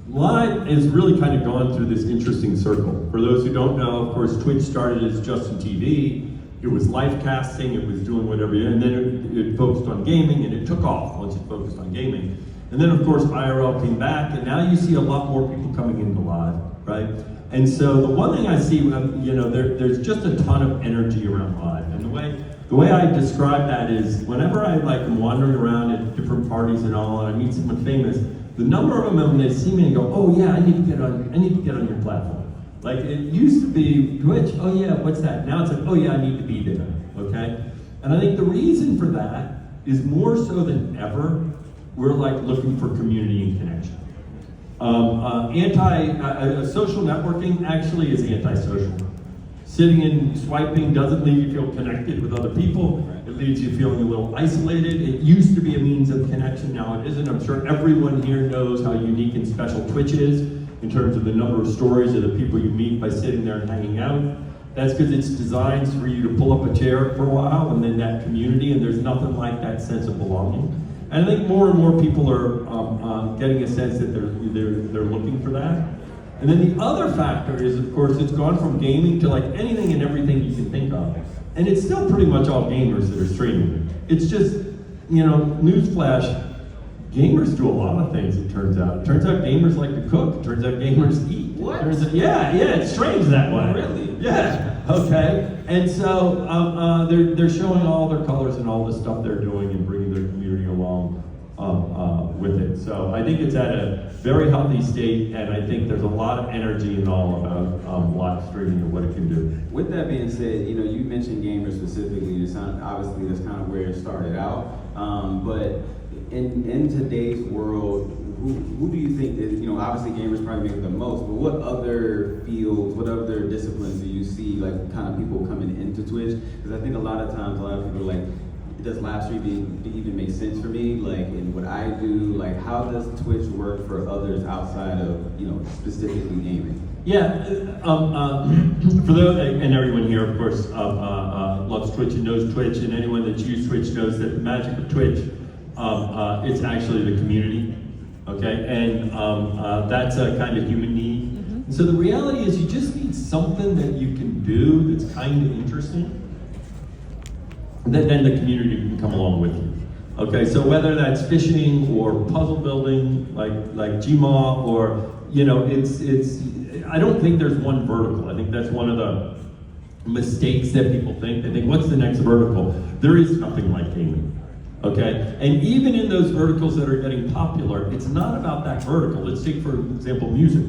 Live has really kind of gone through this interesting circle. For those who don't know, of course, Twitch started as Justin TV. It was live casting, it was doing whatever, and then it focused on gaming, and it took off once it focused on gaming. And then, of course, IRL came back, and now you see a lot more people coming into live, right? And so the one thing I see, there's just a ton of energy around live. And the way I describe that is, whenever I'm wandering around at different parties and all, and I meet someone famous, the number of them when they see me and go, oh yeah, I need to get on your platform. Like it used to be Twitch, oh yeah, what's that? Now it's like, oh yeah, I need to be there, okay? And I think the reason for that is more so than ever, we're looking for community and connection. Social networking actually is antisocial. Sitting and swiping doesn't leave you feel connected with other people. It leaves you feeling a little isolated. It used to be a means of connection, now it isn't. I'm sure everyone here knows how unique and special Twitch is in terms of the number of stories of the people you meet by sitting there and hanging out. That's because it's designed for you to pull up a chair for a while and then that community, and there's nothing like that sense of belonging. And I think more and more people are getting a sense that they're looking for that. And then the other factor is, of course, it's gone from gaming to anything and everything you can think of. And it's still pretty much all gamers that are streaming. It's just, newsflash, gamers do a lot of things, it turns out. It turns out gamers like to cook. It turns out gamers eat. What? Yeah, it's strange that way. Really? Yeah, okay. And so they're showing all their colors and all the stuff they're doing and bringing their community along with it. So I think it's at a very healthy state, and I think there's a lot of energy and all about live streaming and what it can do. With that being said, you mentioned gamers specifically. Obviously, that's kind of where it started out. But in today's world, who do you think is, obviously gamers probably make the most, but what other fields, what other disciplines do you see kind of people coming into Twitch? Because I think a lot of times, a lot of people are like, does live streaming even make sense for me? In what I do, how does Twitch work for others outside of, specifically gaming? Yeah, for those, and everyone here, of course, loves Twitch and knows Twitch, and anyone that's used Twitch knows that the magic of Twitch, it's actually the community, okay? And that's a kind of human need. And so the reality is you just need something that you can do that's kind of interesting, and then the community can come along with you. Okay, so whether that's fishing or puzzle building, like Gmaw, or I don't think there's one vertical. I think that's one of the mistakes that people think. They think, what's the next vertical? There is nothing like gaming. Okay, and even in those verticals that are getting popular, it's not about that vertical. Let's take, for example, music.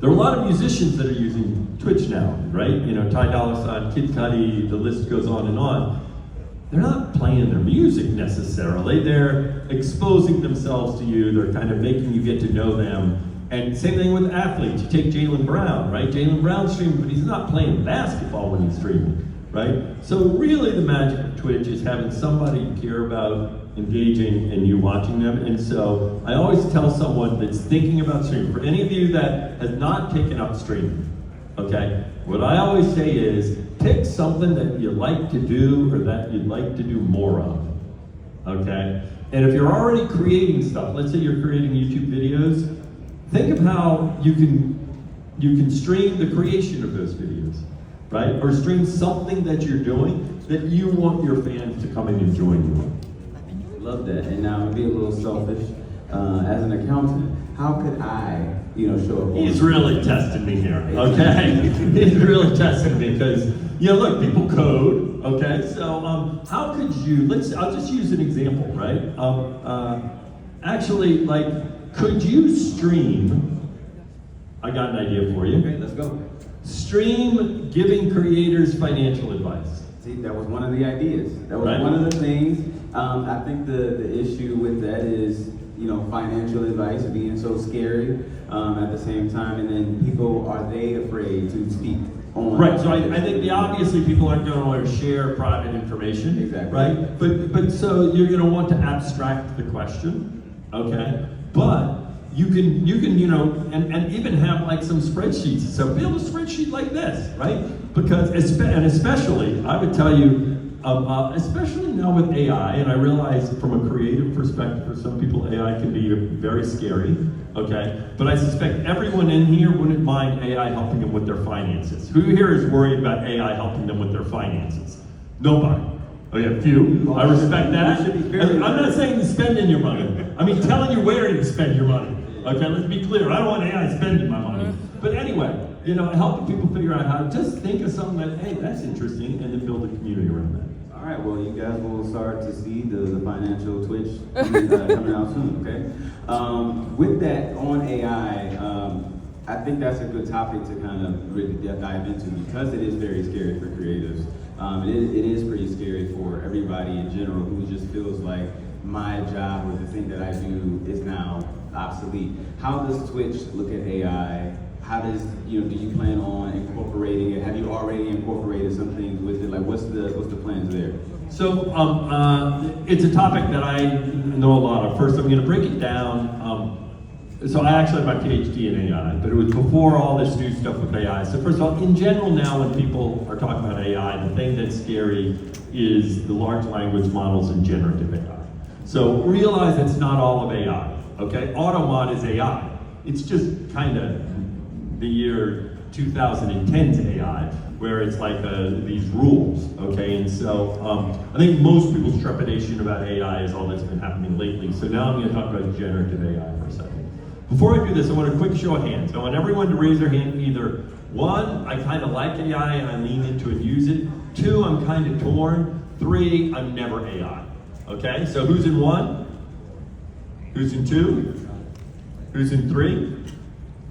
There are a lot of musicians that are using Twitch now, right? Ty Dolla $ign, Kid Cudi, the list goes on and on. They're not playing their music necessarily. They're exposing themselves to you. They're kind of making you get to know them. And same thing with athletes. You take Jaylen Brown, right? Jaylen Brown's streaming, but he's not playing basketball when he's streaming, right? So really the magic of Twitch is having somebody you care about engaging and you watching them. And so I always tell someone that's thinking about streaming, for any of you that has not taken up streaming, okay, what I always say is pick something that you like to do or that you'd like to do more of, okay? And if you're already creating stuff, let's say you're creating YouTube videos, think of how you can stream the creation of those videos, right? Or stream something that you're doing that you want your fans to come and enjoy you. Love that. And now, to be a little selfish, as an accountant, how could I, show up? He's really testing me here, okay? He's really testing me because, look, people code, okay? So how could you, I'll just use an example, right? Actually, could you stream, I got an idea for you. Okay, let's go. Stream giving creators financial advice. See, that was one of the ideas. That was right. One of the things. I think the issue with that is, financial advice being so scary at the same time, and then people, are they afraid to speak on? Right, so I think obviously people aren't going to want to share private information. Exactly. Right, but so you're going to want to abstract the question, okay? But you can and even have some spreadsheets. So build a spreadsheet like this, right? Because, and especially, I would tell you, especially now with AI, and I realize from a creative perspective, for some people AI can be very scary, okay? But I suspect everyone in here wouldn't mind AI helping them with their finances. Who here is worried about AI helping them with their finances? Nobody. Okay, a few. I respect that. I'm not saying spending your money. I mean telling you where to spend your money. Okay, let's be clear. I don't want AI spending my money. But anyway, helping people figure out how to just think of something that, hey, that's interesting, and then build a community around that. All right, well, you guys will start to see the financial Twitch coming out soon, okay? With that, on AI, I think that's a good topic to kind of really dive into because it is very scary for creatives. It is pretty scary for everybody in general who just feels like my job or the thing that I do is now obsolete. How does Twitch look at AI? How does, do you plan on incorporating it? Have you already incorporated some things with it? Like, what's the plans there? So, it's a topic that I know a lot of. First, I'm going to break it down. So I actually have my PhD in AI, but it was before all this new stuff with AI. So first of all, in general now when people are talking about AI, the thing that's scary is the large language models and generative AI. So realize it's not all of AI, okay? AutoMod is AI. It's just kind of the year 2010's AI, where it's like these rules, okay? And so I think most people's trepidation about AI is all that's been happening lately. So now I'm gonna talk about generative AI for a second. Before I do this, I want a quick show of hands. I want everyone to raise their hand either, one, I kind of like AI and I lean into it and use it. Two, I'm kind of torn. Three, I'm never AI. Okay, so who's in one? Who's in two? Who's in three?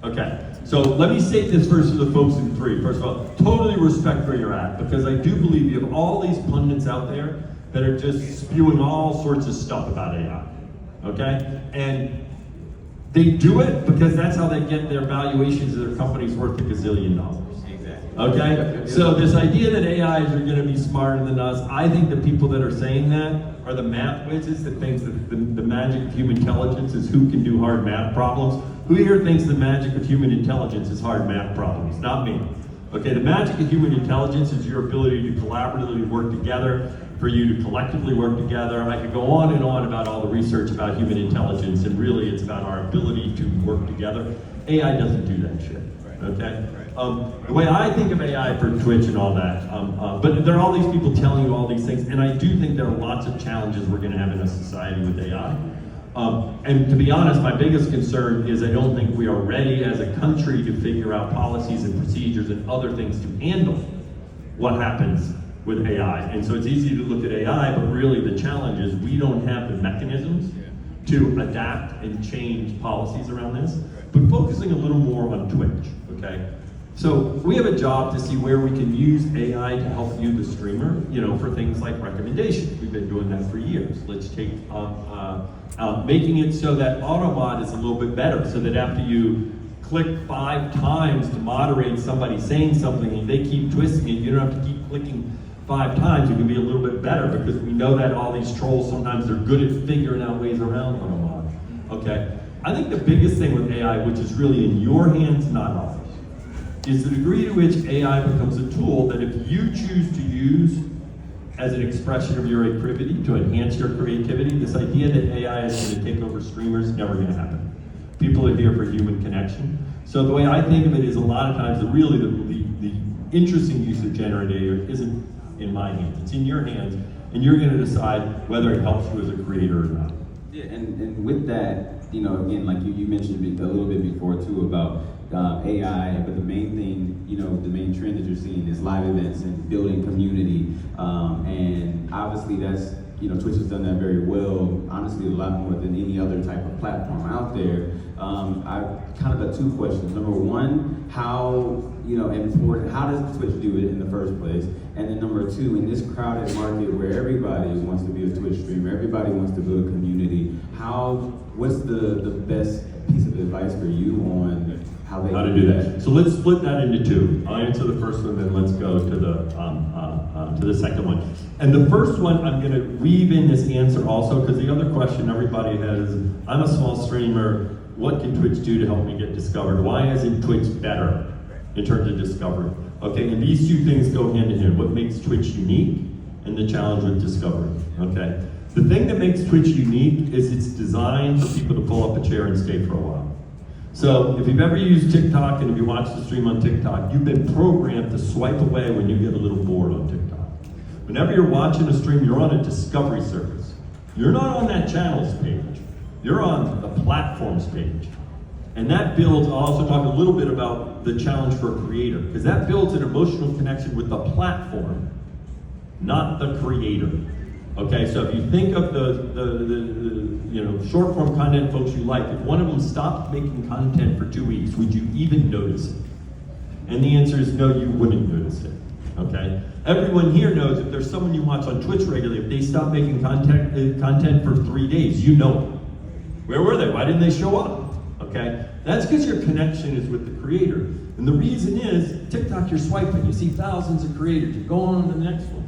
Okay, so let me say this first to the folks in three. First of all, totally respect where you're at, because I do believe you have all these pundits out there that are just spewing all sorts of stuff about AI. Okay, and they do it because that's how they get their valuations of their companies worth $1 gazillion. Exactly. Okay? So this idea that AIs are going to be smarter than us, I think the people that are saying that are the math whizzes that thinks that the magic of human intelligence is who can do hard math problems. Who here thinks the magic of human intelligence is hard math problems? Not me. Okay, the magic of human intelligence is your ability to collaboratively work together, for you to collectively work together. I could go on and on about all the research about human intelligence, and really it's about our ability to work together. AI doesn't do that shit, okay? The way I think of AI for Twitch and all that, but there are all these people telling you all these things, and I do think there are lots of challenges we're gonna have in a society with AI. And to be honest, my biggest concern is I don't think we are ready as a country to figure out policies and procedures and other things to handle what happens with AI. And so it's easy to look at AI, but really the challenge is we don't have the mechanisms to adapt and change policies around this. But focusing a little more on Twitch, okay? So we have a job to see where we can use AI to help you, the streamer, for things like recommendations. We've been doing that for years. Let's take making it so that AutoMod is a little bit better, so that after you click 5 times to moderate somebody saying something and they keep twisting it, you don't have to keep clicking 5 times. You can be a little bit better, because we know that all these trolls, sometimes they're good at figuring out ways around AutoMod. Okay? I think the biggest thing with AI, which is really in your hands, not ours, is the degree to which AI becomes a tool that if you choose to use as an expression of your creativity, to enhance your creativity, this idea that AI is going to take over streamers, never going to happen. People are here for human connection. So the way I think of it is a lot of times, the interesting use of generative AI isn't in my hands, it's in your hands, and you're going to decide whether it helps you as a creator or not. Yeah, and with that, again, like you mentioned a little bit before too about AI, but the main thing, the main trend that you're seeing is live events and building community, and obviously that's, Twitch has done that very well, honestly a lot more than any other type of platform out there. I've kind of got 2 questions. Number one, how does Twitch do it in the first place? And then number 2, in this crowded market where everybody wants to be a Twitch streamer, everybody wants to build a community, what's the best piece of advice for you on how to do that? So let's split that into 2. I'll answer the first one, then let's go to the second one. And the first one, I'm going to weave in this answer also, because the other question everybody has is, I'm a small streamer, what can Twitch do to help me get discovered? Why isn't Twitch better in terms of discovery? Okay, and these 2 things go hand in hand. What makes Twitch unique, and the challenge with discovery, okay? The thing that makes Twitch unique is it's designed for people to pull up a chair and stay for a while. So if you've ever used TikTok and if you watch the stream on TikTok, you've been programmed to swipe away when you get a little bored on TikTok. Whenever you're watching a stream, you're on a discovery service. You're not on that channel's page. You're on the platform's page. And that builds, I'll also talk a little bit about the challenge for a creator, because that builds an emotional connection with the platform, not the creator. Okay, so if you think of the short form content folks you like, if one of them stopped making content for 2 weeks, would you even notice it? And the answer is no, you wouldn't notice it. Okay? Everyone here knows if there's someone you watch on Twitch regularly, if they stop making content for 3 days, you know it. Where were they? Why didn't they show up? Okay? That's because your connection is with the creator. And the reason is, TikTok, you're swiping, you see thousands of creators, you go on to the next one.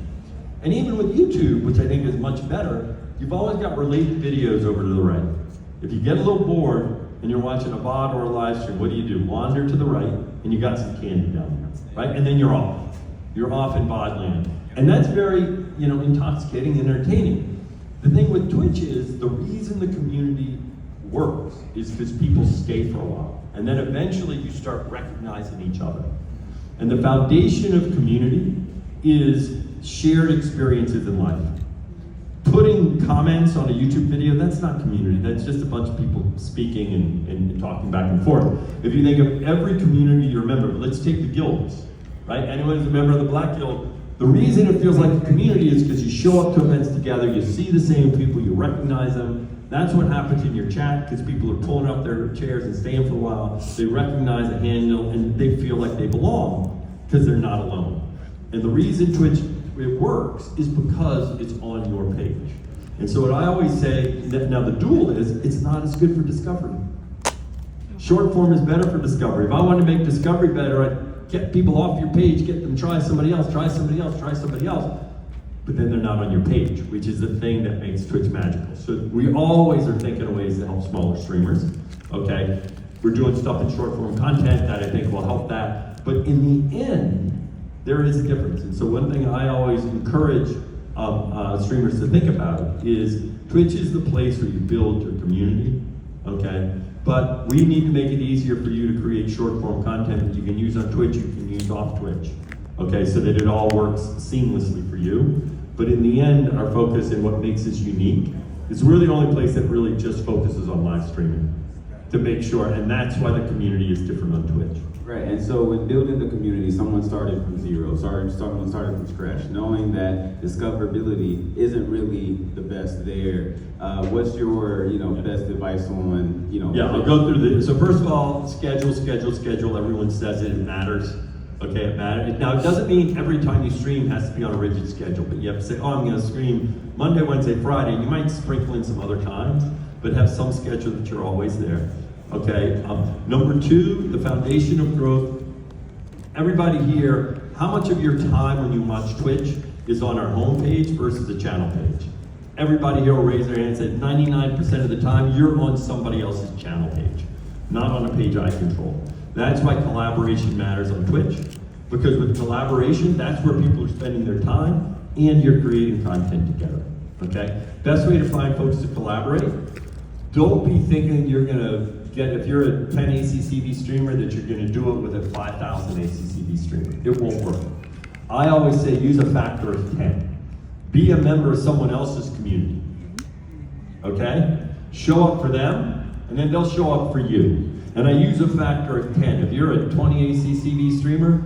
And even with YouTube, which I think is much better, you've always got related videos over to the right. If you get a little bored and you're watching a VOD or a live stream, what do? Wander to the right, and you got some candy down there, right? And then you're off. You're off in VOD land. And that's very, intoxicating and entertaining. The thing with Twitch is, the reason the community works is because people stay for a while. And then eventually you start recognizing each other. And the foundation of community is shared experiences in life. Putting comments on a YouTube video, that's not community, that's just a bunch of people speaking and talking back and forth. If you think of every community you're a member of, let's take the guilds, right? Anyone who's a member of the Black Guild, the reason it feels like a community is because you show up to events together, you see the same people, you recognize them. That's what happens in your chat, because people are pulling up their chairs and staying for a while, they recognize a handle, and they feel like they belong, because they're not alone. And the reason Twitch it works is because it's on your page. And so what I always say, now the dual is, it's not as good for discovery. Short form is better for discovery. If I want to make discovery better, I'd get people off your page, get them try somebody else, try somebody else, try somebody else. But then they're not on your page, which is the thing that makes Twitch magical. So we always are thinking of ways to help smaller streamers, okay? We're doing stuff in short form content that I think will help that. But in the end, there is a difference. And so one thing I always encourage streamers to think about is Twitch is the place where you build your community, okay? But we need to make it easier for you to create short form content that you can use on Twitch, you can use off Twitch, okay? So that it all works seamlessly for you. But in the end, our focus and what makes us unique is we're the only place that really just focuses on live streaming to make sure, and that's why the community is different on Twitch. Right, and so when building the community, someone started from zero, someone started from scratch, knowing that discoverability isn't really the best there. What's your, best advice on, Yeah, I'll go through this. So first of all, schedule. Everyone says it matters. Okay, it matters. Now, it doesn't mean every time you stream has to be on a rigid schedule, but you have to say, I'm going to stream Monday, Wednesday, Friday. You might sprinkle in some other times, but have some schedule that you're always there. Okay, number two, the foundation of growth. Everybody here, how much of your time when you watch Twitch is on our homepage versus the channel page? Everybody here will raise their hand and say 99% of the time you're on somebody else's channel page, not on a page I control. That's why collaboration matters on Twitch, because with collaboration, that's where people are spending their time and you're creating content together, okay? Best way to find folks to collaborate, don't be thinking you're gonna if you're a 10 ACCV streamer, that you're gonna do it with a 5,000 ACCV streamer. It won't work. I always say use a factor of 10. Be a member of someone else's community, okay? Show up for them, and then they'll show up for you. And I use a factor of 10. If you're a 20 ACCV streamer,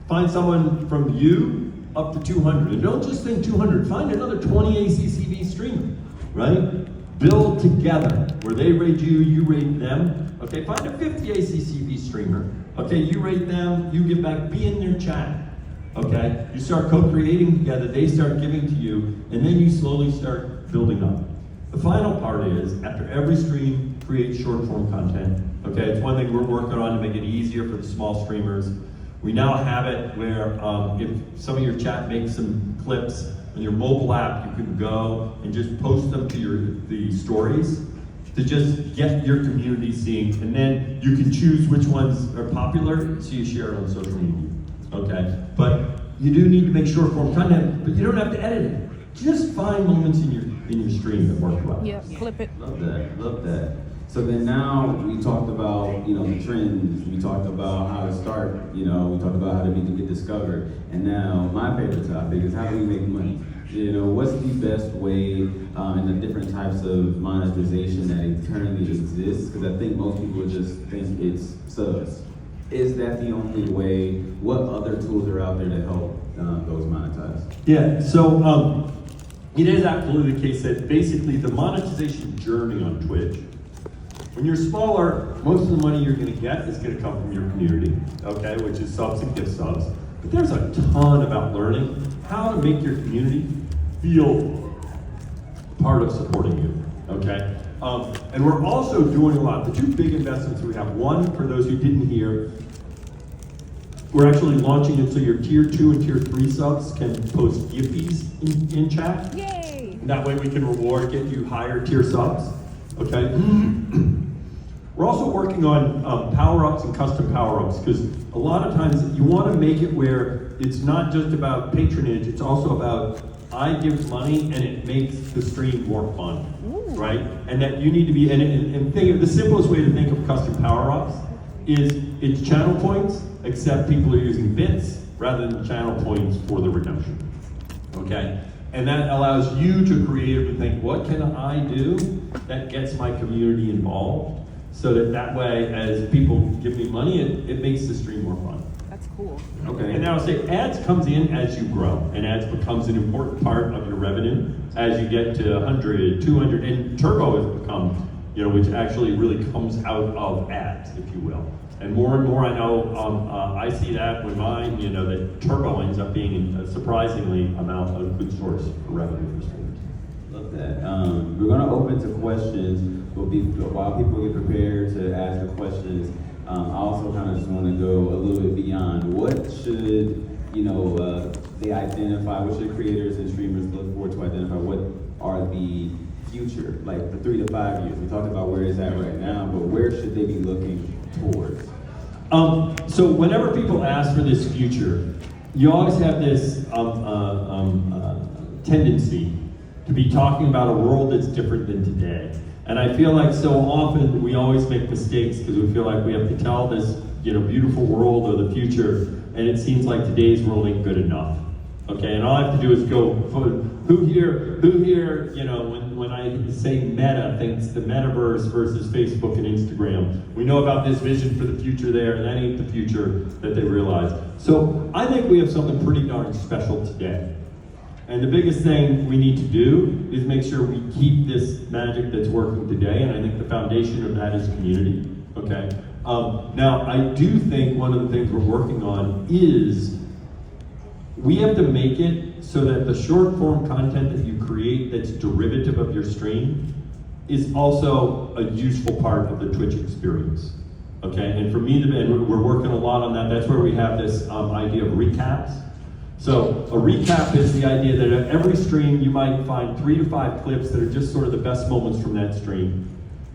find someone from you up to 200. And don't just think 200, find another 20 ACCV streamer, right? Build together, where they rate you, you rate them. Okay, find a 50 ACCV streamer. Okay, you rate them, you give back, be in their chat. Okay, you start co-creating together, they start giving to you, and then you slowly start building up. The final part is, after every stream, create short form content. Okay, it's one thing we're working on to make it easier for the small streamers. We now have it where if some of your chat makes some clips, on your mobile app, you can go and just post them to the stories to just get your community seeing, and then you can choose which ones are popular, so you share it on social media. Okay, but you do need to make short form content, but you don't have to edit it. Just find moments in your stream that work well. Yeah, clip it. Love that, love that. So then now we talked about, the trends, we talked about how to start, we talked about how to get discovered. And now my favorite topic is how do we make money? What's the best way and the different types of monetization that currently exists? Because I think most people just think it's subs. Is that the only way? What other tools are out there to help those monetize? Yeah, so it is absolutely the case that basically the monetization journey on Twitch, when you're smaller, most of the money you're going to get is going to come from your community, okay, which is subs and gift subs. But there's a ton about learning how to make your community feel part of supporting you, okay? And we're also doing a lot. The two big investments we have, one, for those who didn't hear, we're actually launching it so your tier 2 and tier 3 subs can post gifties in chat. Yay! That way we can get you higher tier subs, okay? We're also working on power-ups and custom power-ups, because a lot of times you want to make it where it's not just about patronage, it's also about I give money and it makes the stream more fun, right? And that you need to be, and think of the simplest way to think of custom power-ups is it's channel points, except people are using bits rather than channel points for the redemption, okay? And that allows you to creatively think, what can I do that gets my community involved? So that way, as people give me money, it makes the stream more fun. That's cool. Okay, and now I'll say ads comes in as you grow, and ads becomes an important part of your revenue as you get to 100, 200, and Turbo has become, which actually really comes out of ads, if you will. And more I know, I see that with mine, that Turbo ends up being a surprisingly amount of good source for revenue for streamers. Love that. We're going to open to questions. While people get prepared to ask the questions, I also kind of just want to go a little bit beyond. What should, they identify, what should creators and streamers look forward to identify? What are the future, like the 3 to 5 years? We talked about where it's at right now, but where should they be looking towards? So whenever people ask for this future, you always have this tendency to be talking about a world that's different than today. And I feel like so often we always make mistakes because we feel like we have to tell this, beautiful world or the future, and it seems like today's world ain't good enough. Okay, and all I have to do is go, who here, when I say meta, thinks the metaverse versus Facebook and Instagram. We know about this vision for the future there, and that ain't the future that they realize. So I think we have something pretty darn special today. And the biggest thing we need to do is make sure we keep this magic that's working today, and I think the foundation of that is community, okay? Now, I do think one of the things we're working on is we have to make it so that the short form content that you create that's derivative of your stream is also a useful part of the Twitch experience, okay? And for me, and we're working a lot on that. That's where we have this idea of recaps. So a recap is the idea that at every stream you might find 3 to 5 clips that are just sort of the best moments from that stream.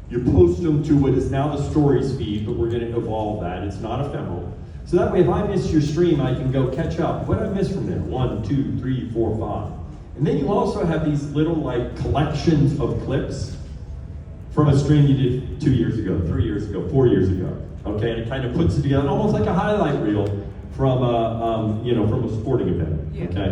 You post them to what is now the stories feed, but we're going to evolve that. It's not ephemeral. So that way if I miss your stream, I can go catch up. What did I miss from there? 1, 2, 3, 4, 5. And then you also have these little collections of clips from a stream you did 2 years ago, 3 years ago, 4 years ago. Okay, and it kind of puts it together almost like a highlight reel from a sporting event. Yeah. Okay.